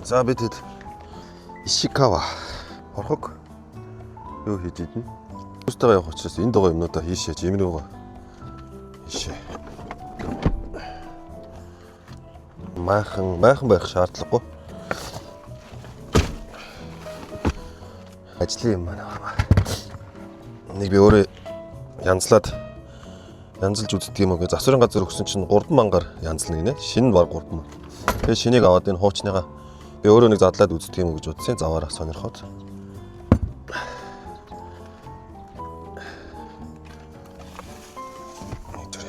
За бид хэд Ишикава орхог юу хийж идэнэ? Өөртөө явах учраас энэ догоо юмнуудаа хийшээ жимнүүгээ хийшээ. Майхан байх шаардлагагүй. Ажлын юм байна. Нэг би өөрөө янзлж үздэг юм уу гэж засварын газар өгсөн чинь 3 мангаар янзлна гинэ. Шинэ баг 3 ман. Тэгээ шинийг аваад энэ хуучныгаа би өөрөө нэг задлаад үздэг юм уу гэж бодсон. Заваараа сонирхоод.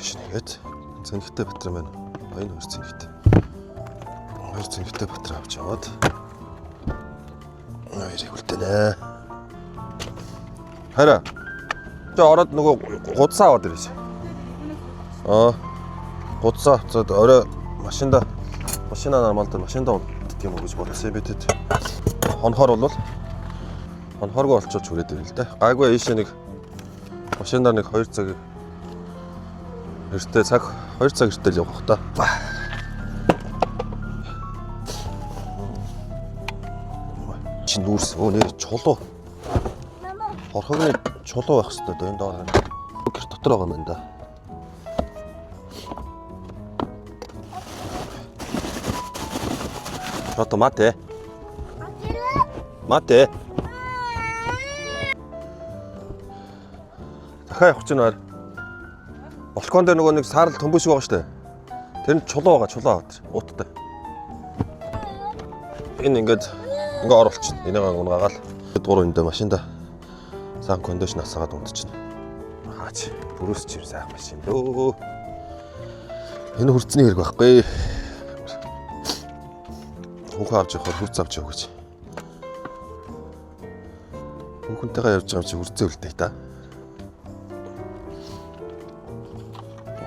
Шинийгээд цэнгтэй батраа маань баян хоёр цэнгтэй. Хоёр цэнгтэй батраа авч яваад хоёрыг үлдэнэ. Хараа. Тэ ороод нөгөө гудсаа аваад ирээш. Гудсаа цаад орой машинаа нормалд машинаа унтдаг юм уу гэж бодсон би тэд. Хонхоор хонхооргүй олчооч хүрээд ирэл л да. Гайгүй ийшээ нэг машинаар нэг 2 цаг эртээ цаг 2 цаг эртэл явах та. Чин дүүрс нэр чулуу. Орхогны чулуу байх хэрэгтэй дөө энэ доор. Гэр дотор байгаа юм да. Чото мате. Мате. Дахиад явах чинь байна. Балкон дээр нөгөө нэг саарл төмбөш байгаа штэ. Тэр нь чулуу аваад ууттай. Энэ ингээд оруулчихна. Энийг унгаагаал. 3 өндөө машинда сан кондишн асаагаад унтчихна. Хаач бүрөөс чим сайхан машин дөө. Энэ хурцны хэрэг байхгүй. Хүүхэн авч явахаар хурц авч яв гэж. Хүүхэнтэйгээ явж байгаа чи хурцээ үлдээ та.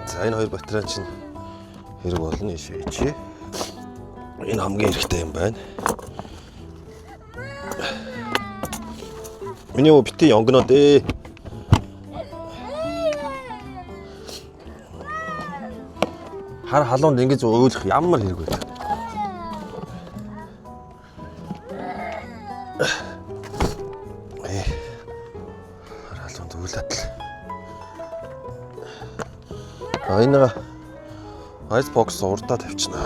За энэ хоёр батарей чинь хэрэг болно ишээч. Энэ хамгийн хэрэгтэй юм байна. Миний бити янгноо дээ. Хар халуунд ингэж өөлөх ямар хэрэг вэ? Хар халуунд өөлөд л. Энэ айс бокс урдаа тавьчихна.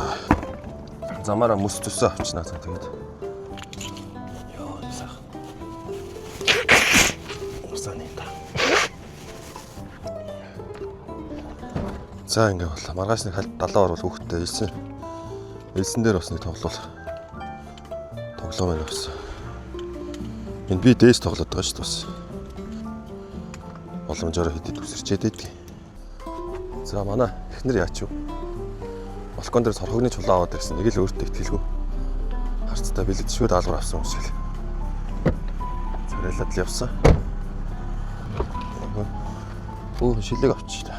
Замаараа мөс төсөө авчнаа тэгээд. Йоо сайхан. Усанита. За ингэ боллоо. Маргааш нэг халт 70 орвол хүүхдтэй элсэн дээр бас нэг тоглоом байна гэсэн. Энэ би дээс тоглоод байгаа шүү дээ бас. Боломжоор хэдэд үсэрчээд байдаг. За манай эхнэр яач юу? Балкон дээр сорхогны чулуу аваад ирсэн. Нэг л өөртөө итгэлгүй. Харцтай бэлэд шүүд даалгавар авсан юм шиг. Царайлаад л явсан. Шилэг авчих та.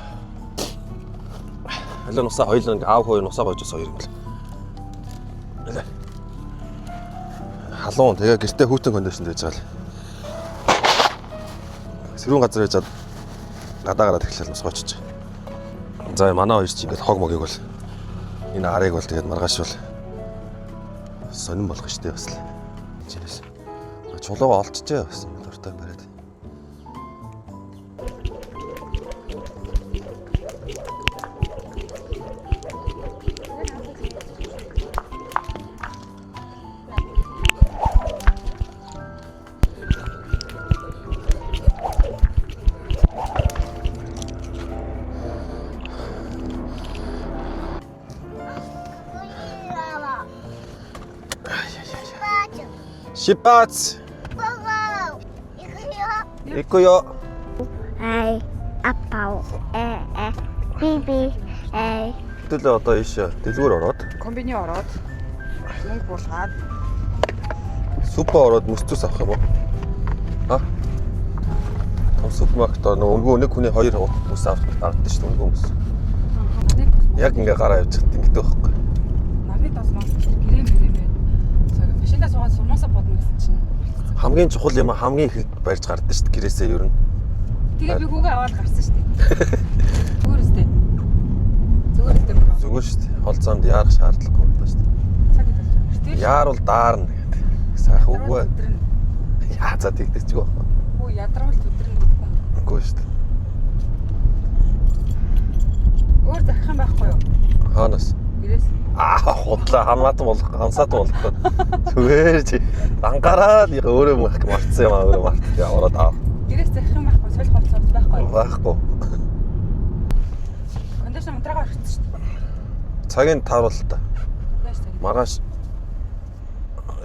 Алин усаа хоёулаа аав хоёр усаа гоожос хоёр юм л. Халуун тэгээ гэртээ хүүтэн кондишн дэж байгаа л. Сэрүүн газар яжаад гадаа гараад эхлэв мосгоочч. За манай хоёр чи ингээд хог могийг бол энэ арыг бол тэгээд маргааш бол сонирн болох штеп бас л. Чинээс чулуугаа олчжээ бас дуртай бариад. Шипац. Икуё. Ай, аппау. Биби. Тэгэл одоо ийш дэлгүүр ороод. Комбини ороод. Мөнгө буулгаад. Супер ороод мөстөс авах юм уу? Супермаркет нөгөө нэг хүний 2 мөс авах дардсан шүү дээ өнгө мөс. Яг ингээ гараа явж хат ингэдэг байхгүй. Нарны тасмаас грэм байна. Машиндаа суугаад сурмаасаа бодно гэсэн чинь. Хамгийн чухал юм хамгийн их барьж гардаг шүү дээ гэрээсээ ер нь. Тэгээ би хүүгээ аваад гарсан шүү дээ. Зүгээр үстэй. Зүгээр үстэй. Зүгээр шүү дээ. Хол замд яарах шаардлагагүй байна шүү дээ. Цаг идэж. Яарвал даарна гэдэг. Сайхан үгүй. Яа за тэгдэчгүй. Хөө ядравал өдрөн гэдэггүй. Үгүй шүү дээ. Өөр захих юм байхгүй юу? Хаанаас? Гэрээс. Худлаа хамаатан болох, хамсаад болох. Зүгээр чи ангараад өөрөө марцсан юм аа, өөрөө март. Яа ороод аа. Гэрээс захих юм байхгүй, солих болсон байхгүй юу? Байхгүй. Кондишн унтраагаа орчихсон шүү дээ. Цагийн тааруул та. Яаж цаг? Маргааш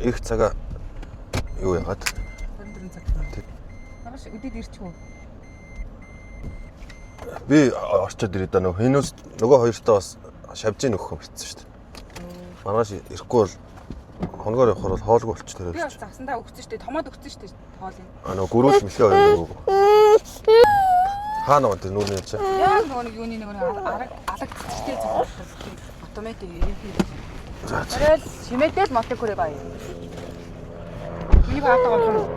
их цагаа юу яагаад? 24 цаг. Маргааш өдөөд ирчихв. Би орчод ирээд нөгөө хоёртоо бас шавжийн өгөх юм битсэн шүү дээ. Маргааш ирэхгүй бол хоногоор явахаар бол хоолгүй болчих Би төрөөс. бас загсандаа өгсөн шүү дээ. Томоод өгсөн шүү дээ хоолыг. Нөгөө гөрүүл мэлхээ хоёр нөгөө. Хаана вэ тэр нүрний чи? Яг нөгөө нэг юуны нэг алагдчихтэй зөв. Автомат ирэх. За. Тэгэл шимээдэл мотыг хүрээ бая. Миний баатаа орох юм.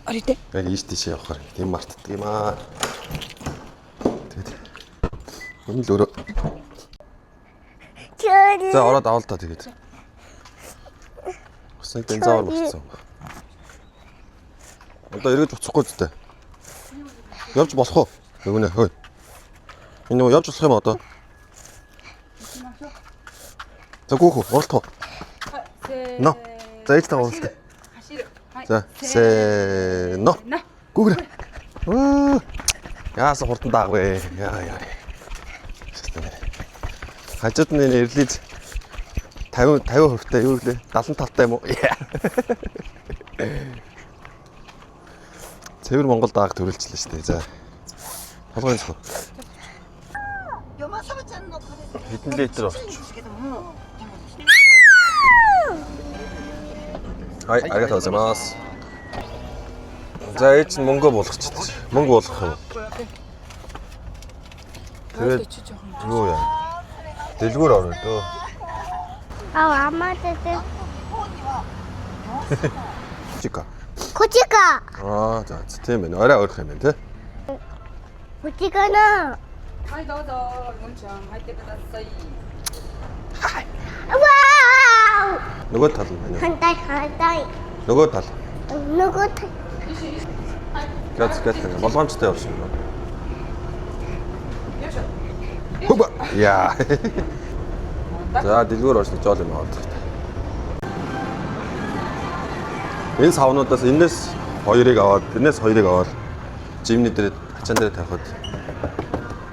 Орё. Яг ийш тийш явахаар тийм мартдаг юм аа. Тэгээд энэ л өөрөө. За ороод авал та тэгээд. Хүсний бензавар болчихсон. Одоо эргэж буцахгүй зү. Явж болох уу? Нөгөнө хөөе. Энэ нөгөө явж болох юм одоо? За гүөх уралдах уу? Но. За ээж та уралдаа. За но. Гүгрэ. Яасан хурдан даагвэ. Яа. Хажууд нь нэрлэж 50% та юу гэлээ? 75 юм уу? Цэвэр Монгол дааг төрүүлчихлээ шүү дээ. За. Толгойн зөв. Хэдэн литр орч? Ай, аригатаа зэмээс. За ээж нь мөнгө болгочихлоо. Мөнгө болгох юм. Тэгээд юу яа? Дэлгүүр орно дөө. Амаатай. Чика. Кучика. За тийм ээ. Орой өөрөх юм байна те. Кучикана. Хай доо мунчаа хайдаг дасай. Вау! Нөгөө тал нь байна. Хантай. Нөгөө тал. Нөгөө Гэт болгоомжтой явсан юм. Хуба. Яа. За дэлгүүр орсон жол юм аа. Энэ савнуудаас энэс хоёрыг аваад, энэс хоёрыг аваад жимний дээр ачаан дээр тавихад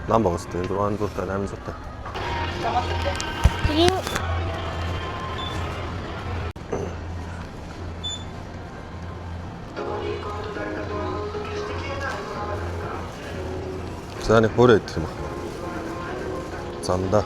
нам багстай 600 та 800 та. Грин. За нэг хөрөө идэх юм байна. Замда.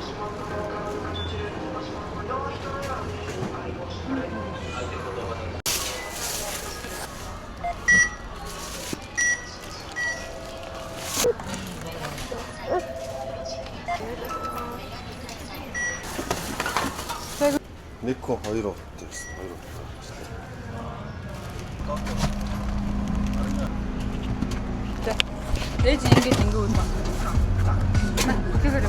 Нико 2 авчихсан. 2. Ээж ингэж үл ба. Тэгээр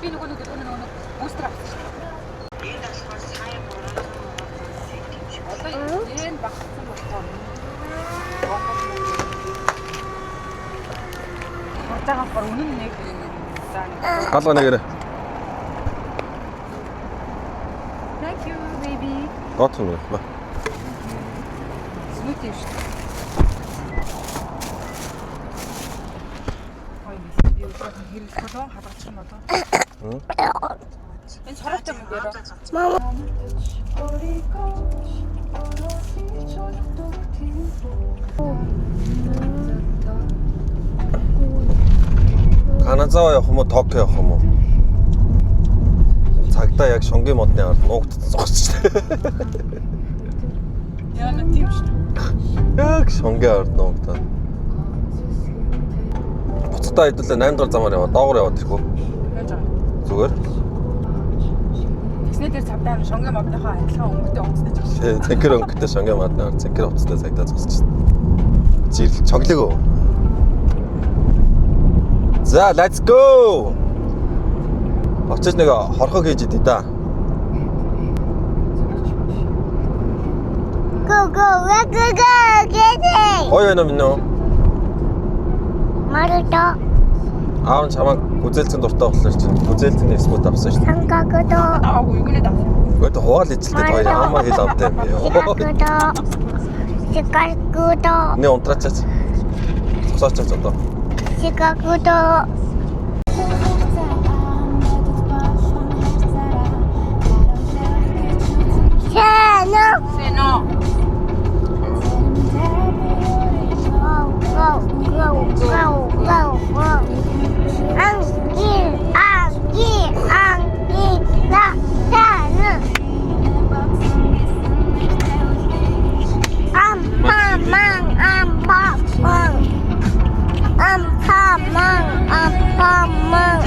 би нөгөө бустер авсан. Энэ багцсан болохоор. Хурцаагаар гор үнэн нэг заа. Галга нэгэрэ. Thank you baby. Гот юм ба. Смути шүү дээ. Ой, юу хэрэг колон хадгалчих нь одоо. Энэ сорогтой мөн дээр. Мама. Каназава явах юм уу, Токио явах юм уу? Цагдаа яг шонгийн модны ард нуугдсан зогсож байна. Яа на тийм шүү. Яг шонгийн ард нуугдсан. Буцалтаа хэдүүлээ 8 дахь замаар яваа, доогоор яваад ирэхгүй. Яаж аа? Зүгээр. тэр цавдаа шонгийн модныхоо адилхан өнгөтэй уцтаж байна. Тий, цэнхэр өнгөтэй шонгийн маднаар цэнхэр уцтай цагдаа зогсож байна. Жирэл чоглог уу? За, let's go. Очиж нэг хорхог хийж идэв да. Go, go, go, go, get it! Ой байна минь үү? Maruto, Аав нь чамаа гүзээлцэн дуртай болохоор чинь гүзээлцэн эсгүүд авсан шүү дээ. Sankakudo, Аа үгүнээ давсан. Гэхдээ хуваал ижлээд хоёр аамаа хэл автай юм би. Shikakudo, Нэ унтраачаач. Цогсоочаач одоо. Shikakudo. Seno, Сэно. go, go, go, go, go. Angi, la, seno. Ampamang.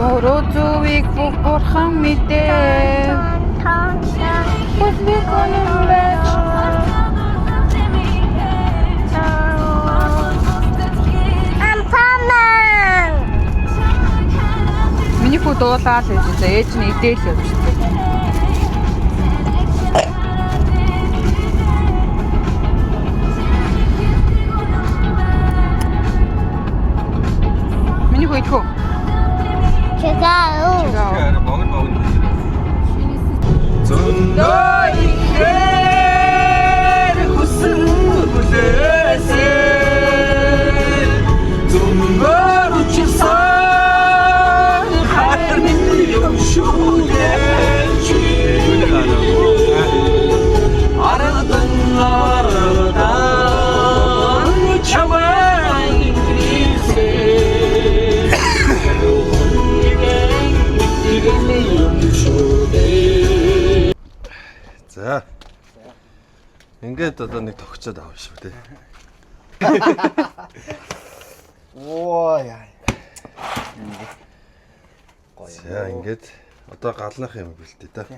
Өрөөзүйг бурхан мэдээ. Бүсний гонон байж. Ampamang. Миний хүү дуулаад байж байгаа. Ээж нь идээл явж байна. Миний хүү идэх үү? Chegou. Зөндөө ихээр хүсэн хүлээсээ зөндөө учирсан харны юм шүлээж арадан чамай За. Ингээд одоо нэг тогтчод авах шүү дээ. Оо яа. За ингээд одоо галнах юм бэлтээ та.